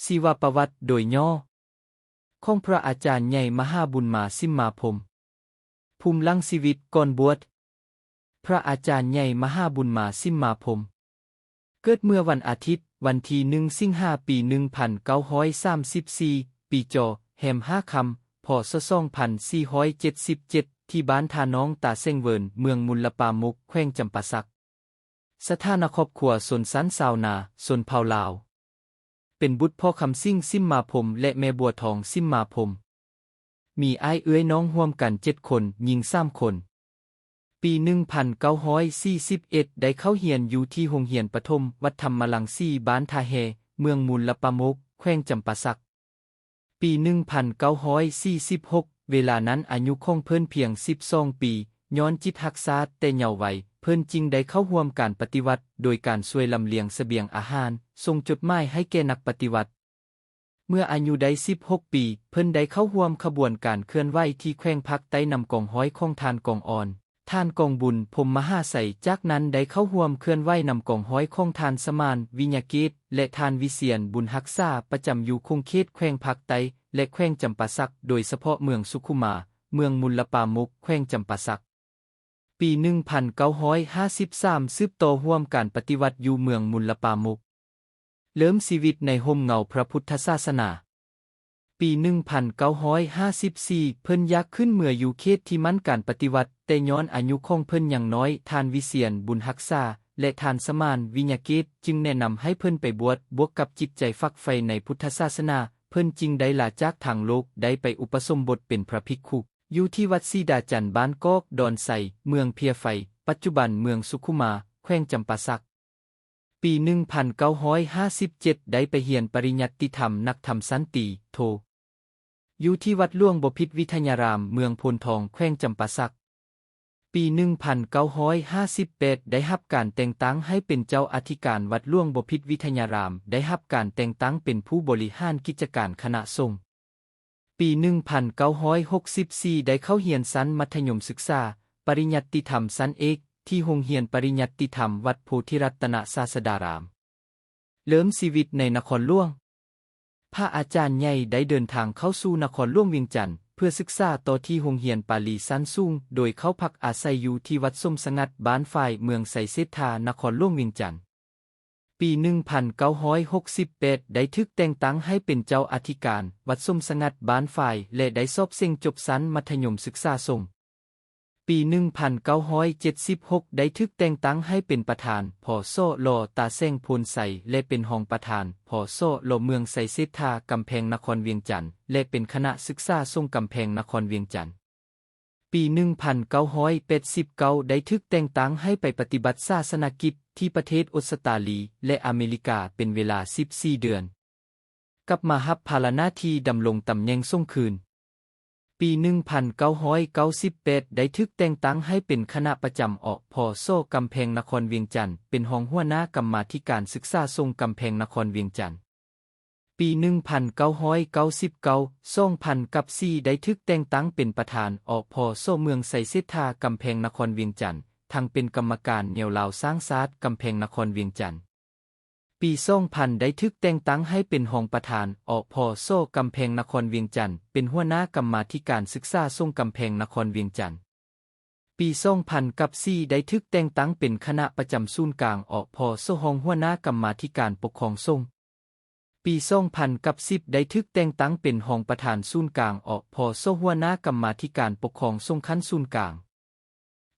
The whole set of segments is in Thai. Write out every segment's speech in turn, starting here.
ชีวประวัติโดยย่อของพระอาจารย์ใหญ่มหาบุญมาสิมมาพรหมภูมิหลังชีวิตก่อนบวชพระอาจารย์ใหญ่มหาบุญมาสิมมาพรหมเกิดเมื่อวันอาทิตย์วันที่1 สิงหาปี 1934 ปีจอแฮม5 ค่ำ พ.ศ. 2477 ที่บ้านทาน้องตาเซ็งเวินเมืองมุลปามุกแขวงจำปาสักสถานะครอบครัวชนชั้นชาวนาชนเผ่าลาวเป็นบุตรพ่อคำซิ่งสิมมาพรหมและแม่บัวทองสิมมาพรหมมีอ้ายเอื้อยน้องร่วมกัน7 คนหญิง3 คนปี 1941 ได้เข้าเรียนอยู่ที่โรงเรียนประถมวัดธรรมลังสีบ้านทาแฮเมืองมุลปามุกแขวงจำปาสักปี 1946 เวลานั้นอายุของเพิ่นเพียง12 ปีย้อนจิตรักษาแต่เยาว์วัยเพิ่นจึงได้เข้าร่วมการปฏิวัติโดยการช่วยลำเลียงเสบียงอาหารส่งจดหมายให้แก่นักปฏิวัติเมื่ออายุได้16 ปีเพิ่นได้เข้าร่วมขบวนการเคลื่อนไหวที่แขวงภาคใต้นำกองห้อยของทานกองอ่อนท่านกองบุญพรหมมหาไสยจากนั้นได้เข้าร่วมเคลื่อนไหวนำกองห้อยของทานสมานวิญญาเกตและทานวิเชียรบุญรักษาประจำอยู่คงเขตแขวงภาคใต้และแขวงจำปาสักโดยเฉพาะเมืองสุขุมาเมืองมุลปามุกแขวงจำปาสักปี 1953 สืบต่อร่วมการปฏิวัติอยู่เมืองมุลปามุกเริ่มชีวิตในห่มเงาพระพุทธศาสนาปี 1954 เพิ่นอยากขึ้นเมื่ออยู่เขตที่มั่นการปฏิวัติแต่ย้อนอายุของเพิ่นยังน้อยทานวิเชียรบุญรักษาและทานสมานวิญญาเกตจึงแนะนำให้เพิ่นไปบวชบวกกับจิตใจฝักใฝ่ในพุทธศาสนาเพิ่นจึงได้ลาจากทางโลกได้ไปอุปสมบทเป็นพระภิกขุอยู่ที่วัดสีดาจันทร์บ้านกอกดอนไสเมืองเพียไฟปัจจุบันเมืองสุขุมาแขวงจำปาสักปี 1957 ได้ไปเรียนปริญญาติธรรมนักธรรมสันติโทอยู่ที่วัดหลวงบพิตรวิทยารามเมืองโพนทองแขวงจำปาสักปี 1958 ได้รับการแต่งตั้งให้เป็นเจ้าอธิการวัดหลวงบพิตรวิทยารามได้รับการแต่งตั้งเป็นผู้บริหารกิจการคณะสงฆ์ปี 1964 ได้เข้าเรียนชั้นมัธยมศึกษาปริญญาติธรรมชั้นเอกที่โรงเรียนปริญญาติธรรมวัดโพธิรัตนศาสดารามเริ่มชีวิตในนครหลวงพระอาจารย์ใหญ่ได้เดินทางเข้าสู่นครหลวงเวียงจันทร์เพื่อศึกษาต่อที่โรงเรียนปาลีชั้นสูงโดยเข้าพักอาศัยอยู่ที่วัดส้มสงัดบ้านฝ่ายเมืองไสเสธานครหลวงเวียงจันทร์ปี 1968 ได้ถูกแต่งตั้งให้เป็นเจ้าอธิการวัดส้มสงัดบ้านฝ่ายและได้สอบเส้นจบชั้นมัธยมศึกษาส่งปี 1976 ได้ถูกแต่งตั้งให้เป็นประธานผอ.โซลตาเซ้งพูนไสและเป็นรองประธานผอ.โซลเมืองไสเสธากำแพงนครเวียงจันทร์และเป็นคณะศึกษาส่งกำแพงนครเวียงจันทร์ปี 1989 ได้ถูกแต่งตั้งให้ไปปฏิบัติศาสนกิจที่ประเทศออสเตรเลียและอเมริกาเป็นเวลา 14 เดือนกลับมารับภาระหน้าที่ดำรงตำแหน่งส่งคืนปี 1998 ได้ถูกแต่งตั้งให้เป็นคณะประจำอพโซกำแพงนครเวียงจันทร์เป็นรองหัวหน้ากรรมาธิการศึกษาส่งกำแพงนครเวียงจันทร์ปี 1999 2004 ได้ถูกแต่งตั้งเป็นประธานอพโซเมืองไสเสธากำแพงนครเวียงจันทร์ทั้งเป็นกรรมการเหนี่ยวลาวสร้างศาสตร์กำแพงนครเวียงจันทร์ปี 2000 ได้ถูกแต่งตั้งให้เป็นรองประธานอพโซกำแพงนครเวียงจันทร์เป็นหัวหน้ากรรมาธิการศึกษาส่งกำแพงนครเวียงจันทร์ปี 2004 ได้ถูกแต่งตั้งเป็นคณะประจำศูนย์กลางอพโซรองหัวหน้ากรรมาธิการปกครองส่งปี 2010 ได้ถูกแต่งตั้งเป็นรองประธานศูนย์กลางอพโซหัวหน้ากรรมาธิการปกครองส่งขั้นศูนย์กลาง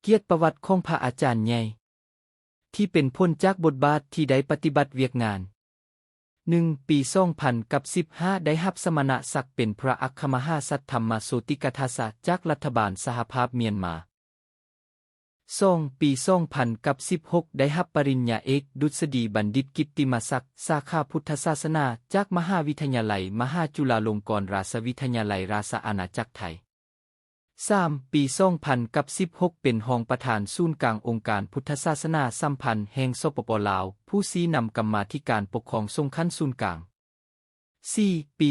เกียรติประวัติของพระอาจารย์ใหญ่ที่เป็นพ้นจากบทบาทที่ได้ปฏิบัติเวียกงาน 1. ปี 2015 ได้รับสมณศักดิ์เป็นพระอัครมหาสัทธรรมโสติกทัสสะจากรัฐบาลสหภาพเมียนมา 2. ปี 2016 ได้รับปริญญาเอกดุษฎีบัณฑิตกิตติมศักดิ์สาขาพุทธศาสนาจากมหาวิทยาลัยมหาจุฬาลงกรณราชวิทยาลัยราชอาณาจักรไทย 3. ปี 2016 เป็นรองประธานศูนย์กลางองค์การพุทธศาสนาสัมพันธ์แห่งสปป.ลาวผู้ชี้นำกรรมาธิการปกครองส่งขั้นศูนย์กลาง 4. ปี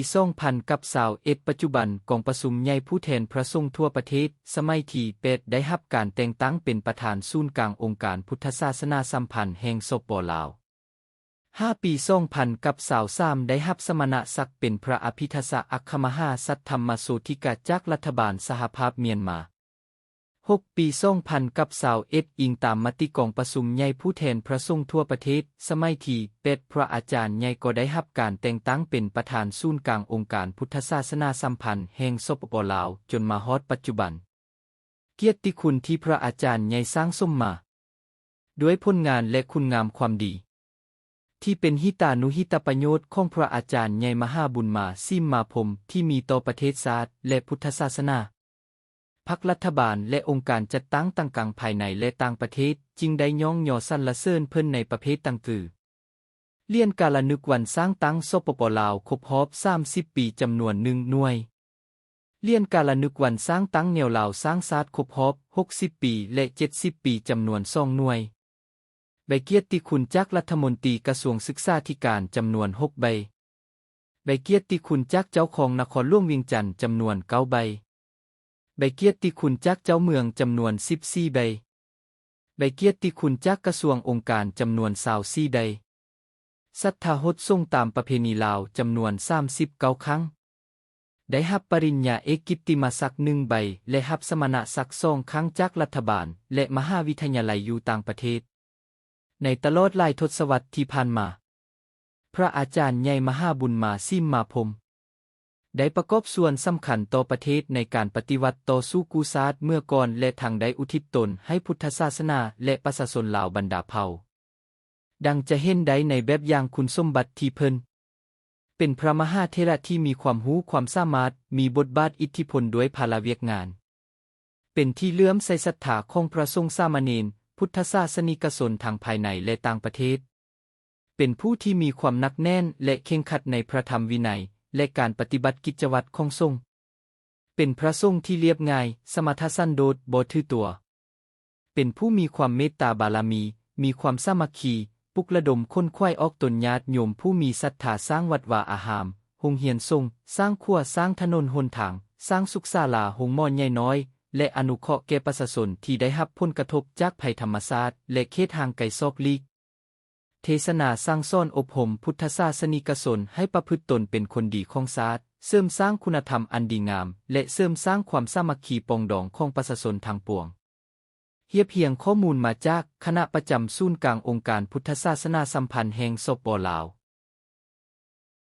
2021 ปัจจุบันกองประชุมใหญ่ผู้แทนพระสงฆ์ทั่วประเทศสมัยที่8ได้รับการแต่งตั้งเป็นประธานศูนย์กลางองค์การพุทธศาสนาสัมพันธ์แห่งสปป.ลาว 5 ปี2023ได้รับสมณศักดิ์เป็นพระอภิธษอัคคมหาสัทธรรมสูติกาจากรัฐบาลสหภาพเมียนมา 6 ปี2021อิงตามมติกองประชุมใหญ่ผู้แทนพระสงฆ์ทั่วประเทศสมัยที่เป็ดพระอาจารย์ใหญ่ก็ได้รับการแต่งตั้งเป็นประธานศูนย์กลางองค์การพุทธศาสนาสัมพันธ์แห่งสปป.ลาวจนมาฮอดปัจจุบันเกียรติคุณที่พระอาจารย์ใหญ่สร้างสมมาด้วยผลงานและคุณงามความดีที่เป็นหิตานุหิตประโยชน์ของพระอาจารย์ใหญ่มหาบุญมาซิมมาพรหมที่มีต่อประเทศชาติและพุทธศาสนาพรรครัฐบาลและองค์การจัดตั้งต่างๆภายในและต่างประเทศจึงได้ย่องยอสรรเสริญเพิ่นในประเภทต่างคือเลียนการละนึกวันสร้างตั้งสปป.ลาวครบรอบ30 ปีจำนวน1 หน่วยเลียนการละนึกวันสร้างตั้งแนวลาวสร้างชาติครบรอบ60 ปีและ70 ปีจำนวน2 หน่วยใบเกียรติคุณจากรัฐมนตรีกระทรวงศึกษาธิการจำนวน6 ใบใบเกียรติคุณจากเจ้าของนครหลวงเวียงจันทร์จำนวน9 ใบใบเกียรติคุณจากเจ้าเมืองจำนวน14 ใบใบเกียรติคุณจากกระทรวงองค์การจำนวน24 ใบสัทธาหดส่งตามประเพณีลาวจำนวน39 ครั้งได้รับปริญญาเอกกิตติมศักดิ์1 ใบและรับสมณศักดิ์2 ครั้งจากรัฐบาลและมหาวิทยาลัยอยู่ต่างประเทศในตลอดหลายทศวรรษที่ผ่านมาพระอาจารย์ใหญ่มหาบุญมาซิมมาพรหมได้ประกอบส่วนสำคัญต่อประเทศในการปฏิวัติต่อสู้กุศลเมื่อก่อนและทางได้อุทิศตนให้พุทธศาสนาและประชาชนลาวบรรดาเผ่าดังจะเห็นได้ในแบบอย่างคุณสมบัติที่เพิ่นเป็นพระมหาเถระที่มีความรู้ความสามารถมีบทบาทอิทธิพลด้วยภาระเวียกงานเป็นที่เลื่อมใสศรัทธาของพระสงฆ์สามเณรพุทธศาสนิกชนทางภายในและต่างประเทศเป็นผู้ที่มีความหนักแน่นและเคร่งครัดในพระธรรมวินัยและการปฏิบัติกิจวัตรของสงฆ์เป็นพระสงฆ์ที่เรียบง่ายสมถะสันโดษบ่ถือตัวเป็นผู้มีความเมตตาบารมีความสามัคคีปลุกระดมคนควายออกตนญาติโยมผู้มีศรัทธาสร้างวัดวาอารามโรงเรียนสงฆ์สร้างครัวสร้างถนนหนทางสร้างสุขศาลาโรงหม้อใหญ่น้อยและอนุเคราะห์แก่ประชาชนที่ได้รับผลกระทบจากภัยธรรมชาติและเขตห่างไกลซอกลีกเทศนาสร้างสอนอบรมพุทธศาสนิกชนให้ประพฤติตนเป็นคนดีของชาติเสริมสร้างคุณธรรมอันดีงามและเสริมสร้างความสามัคคีปรองดองของประชาชนทางปวงเฮียบเพียงข้อมูลมาจากคณะประจำศูนย์กลางองค์การพุทธศาสนาสัมพันธ์แห่งสปป.ลาว